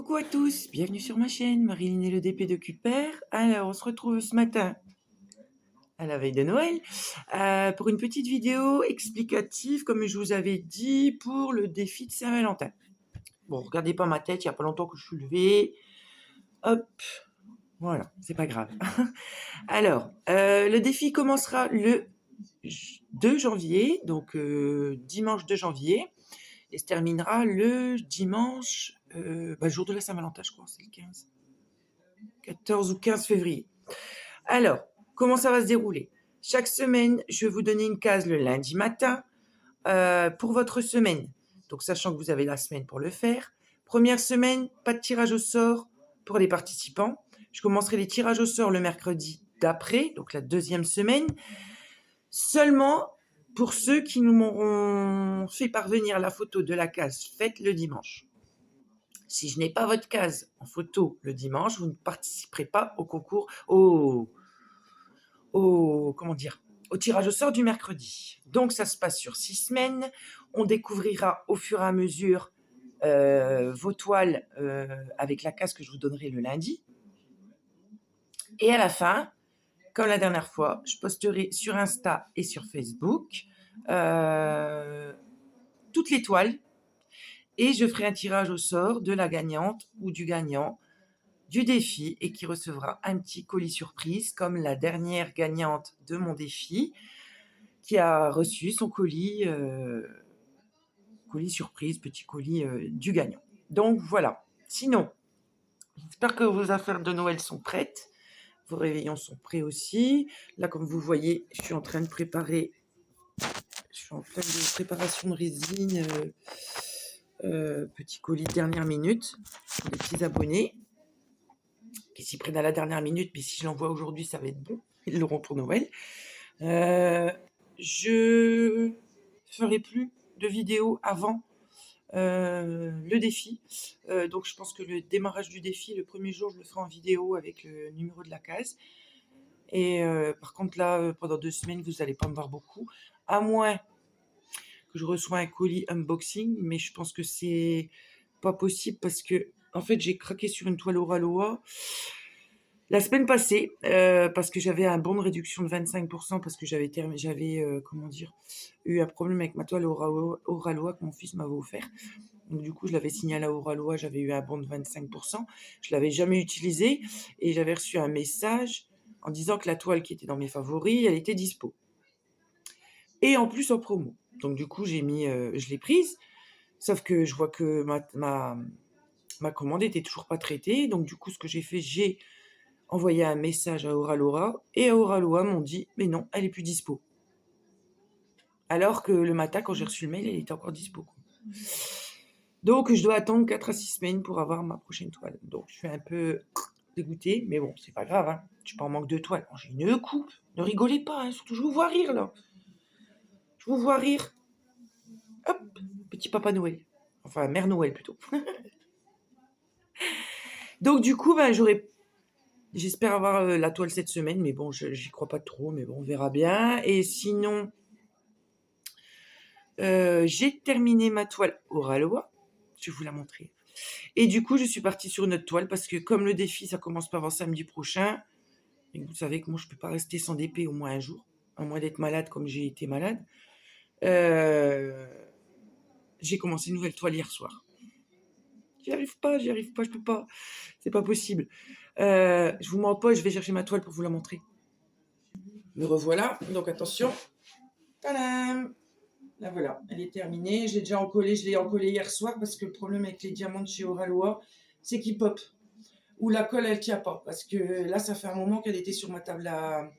Coucou à tous, bienvenue sur ma chaîne, Marilyn et le DP de Cuper. Alors, on se retrouve ce matin, à la veille de Noël, pour une petite vidéo explicative, comme je vous avais dit, pour le défi de Saint-Valentin. Bon, regardez pas ma tête, il n'y a pas longtemps que je suis levée. Hop, voilà, c'est pas grave. Alors, le défi commencera le 2 janvier, donc dimanche 2 janvier, et se terminera le dimanche, jour de la Saint-Valentin, je crois, c'est le 15. 14 ou 15 février. Alors, comment ça va se dérouler? Chaque semaine, je vais vous donner une case le lundi matin pour votre semaine. Donc, sachant que vous avez la semaine pour le faire. Première semaine, pas de tirage au sort pour les participants. Je commencerai les tirages au sort le mercredi d'après, donc la deuxième semaine. Seulement pour ceux qui nous m'auront fait parvenir la photo de la case faite le dimanche. Si je n'ai pas votre case en photo le dimanche, vous ne participerez pas au concours, au tirage au sort du mercredi. Donc, ça se passe sur 6 semaines. On découvrira au fur et à mesure vos toiles avec la case que je vous donnerai le lundi. Et à la fin, comme la dernière fois, je posterai sur Insta et sur Facebook toutes les toiles et je ferai un tirage au sort de la gagnante ou du gagnant du défi et qui recevra un petit colis surprise comme la dernière gagnante de mon défi qui a reçu son colis surprise, petit colis du gagnant. Donc voilà. Sinon, j'espère que vos affaires de Noël sont prêtes. Vos réveillons sont prêts aussi. Là, comme vous voyez, je suis en train de préparer. Je suis en pleine de préparation de résine. Petit colis de dernière minute pour les petits abonnés qui s'y prennent à la dernière minute, mais si je l'envoie aujourd'hui, ça va être bon. Ils l'auront pour Noël. Je ferai plus de vidéos avant le défi. Donc je pense que le démarrage du défi, le premier jour, je le ferai en vidéo avec le numéro de la case. Et par contre, là, pendant 2 semaines, vous n'allez pas me voir beaucoup. À moins que je reçois un colis unboxing, mais je pense que c'est pas possible parce que, en fait, j'ai craqué sur une toile Oraloa la semaine passée parce que j'avais un bon de réduction de 25% parce que j'avais eu un problème avec ma toile Oraloa que mon fils m'avait offert. Donc du coup, je l'avais signalé à Oraloa, j'avais eu un bon de 25%. Je l'avais jamais utilisé et j'avais reçu un message en disant que la toile qui était dans mes favoris, elle était dispo. Et en plus en promo. Donc du coup, je l'ai prise, sauf que je vois que ma commande était toujours pas traitée. Donc du coup, ce que j'ai fait, j'ai envoyé un message à Oraloa et à Oraloa m'ont dit mais non, elle est plus dispo. Alors que le matin, quand j'ai reçu le mail, elle était encore dispo. Donc je dois attendre 4 à 6 semaines pour avoir ma prochaine toile. Donc je suis un peu dégoûtée, mais bon, c'est pas grave, hein. Je suis pas en manque de toile. J'ai une coupe. Ne rigolez pas, hein. Surtout je vous vois rire là. Je vous vois rire. Hop, petit Papa Noël. Enfin, Mère Noël plutôt. Donc du coup, j'espère avoir la toile cette semaine, mais bon, j'y crois pas trop, mais bon, on verra bien. Et sinon, j'ai terminé ma toile Oraloa. Je vais vous la montrer. Et du coup, je suis partie sur une autre toile parce que comme le défi, ça commence pas avant samedi prochain, et vous savez que moi, je peux pas rester sans DP au moins un jour, à moins d'être malade comme j'ai été malade. J'ai commencé une nouvelle toile hier soir. J'y arrive pas, je peux pas. C'est pas possible. Je vous mets en pause, je vais chercher ma toile pour vous la montrer. Me revoilà, donc attention. Tadam! Là voilà, elle est terminée. Je l'ai encollée hier soir parce que le problème avec les diamants de chez Oraloa, c'est qu'ils pop. Ou la colle, elle tient pas. Parce que là, ça fait un moment qu'elle était sur ma table à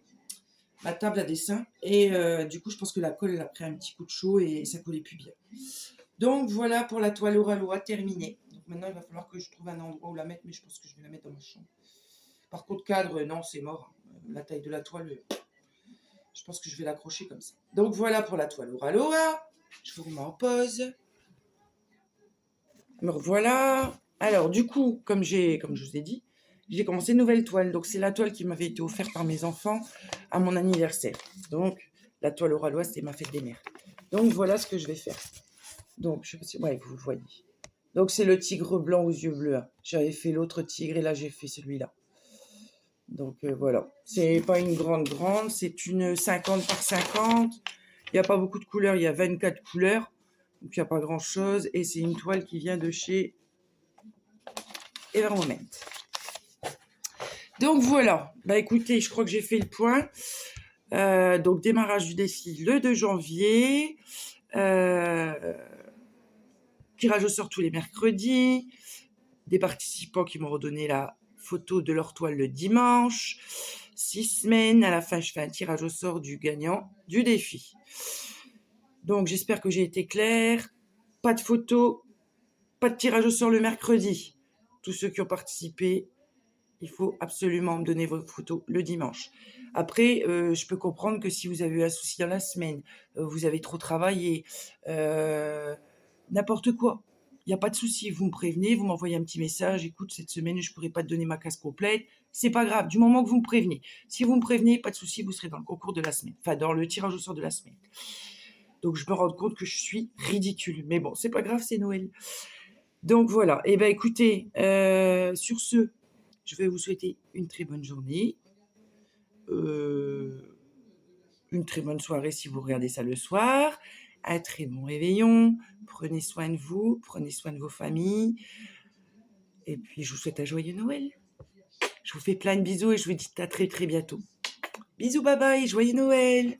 dessin. Et du coup, je pense que la colle, elle a pris un petit coup de chaud et ça collait plus bien. Donc voilà pour la toile Oraloa terminée. Donc maintenant, il va falloir que je trouve un endroit où la mettre, mais je pense que je vais la mettre dans ma chambre. Par contre, cadre, non, c'est mort. La taille de la toile, je pense que je vais l'accrocher comme ça. Donc voilà pour la toile Oraloa. Je vous remets en pause. Me revoilà. Alors du coup, comme je vous ai dit, j'ai commencé une nouvelle toile. Donc c'est la toile qui m'avait été offerte par mes enfants à mon anniversaire. Donc la toile Oraloa, c'était ma fête des mères. Donc voilà ce que je vais faire. Donc je sais pas si vous le voyez. Donc c'est le tigre blanc aux yeux bleus, hein. J'avais fait l'autre tigre et là j'ai fait celui-là. Donc voilà, c'est pas une grande, c'est une 50 par 50. Il n'y a pas beaucoup de couleurs, il y a 24 couleurs. Donc il n'y a pas grand chose. Et c'est une toile qui vient de chez Evermoment. Donc voilà, bah écoutez, je crois que j'ai fait le point. Donc démarrage du défi le 2 janvier. Tirage au sort tous les mercredis. Des participants qui m'ont redonné la photo de leur toile le dimanche. 6 semaines. À la fin, je fais un tirage au sort du gagnant du défi. Donc j'espère que j'ai été claire. Pas de photo, pas de tirage au sort le mercredi. Tous ceux qui ont participé, il faut absolument me donner vos photos le dimanche. Après, je peux comprendre que si vous avez eu un souci dans la semaine, vous avez trop travaillé, n'importe quoi. Il n'y a pas de souci, vous me prévenez, vous m'envoyez un petit message, écoute, cette semaine, je ne pourrai pas te donner ma case complète. C'est pas grave, du moment que vous me prévenez. Si vous me prévenez, pas de souci, vous serez dans le concours de la semaine, enfin dans le tirage au sort de la semaine. Donc je me rends compte que je suis ridicule. Mais bon, c'est pas grave, c'est Noël. Donc voilà, et ben écoutez, sur ce, je vais vous souhaiter une très bonne journée, une très bonne soirée si vous regardez ça le soir, un très bon réveillon, prenez soin de vous, prenez soin de vos familles, et puis je vous souhaite un joyeux Noël. Je vous fais plein de bisous et je vous dis à très très bientôt. Bisous, bye bye, joyeux Noël!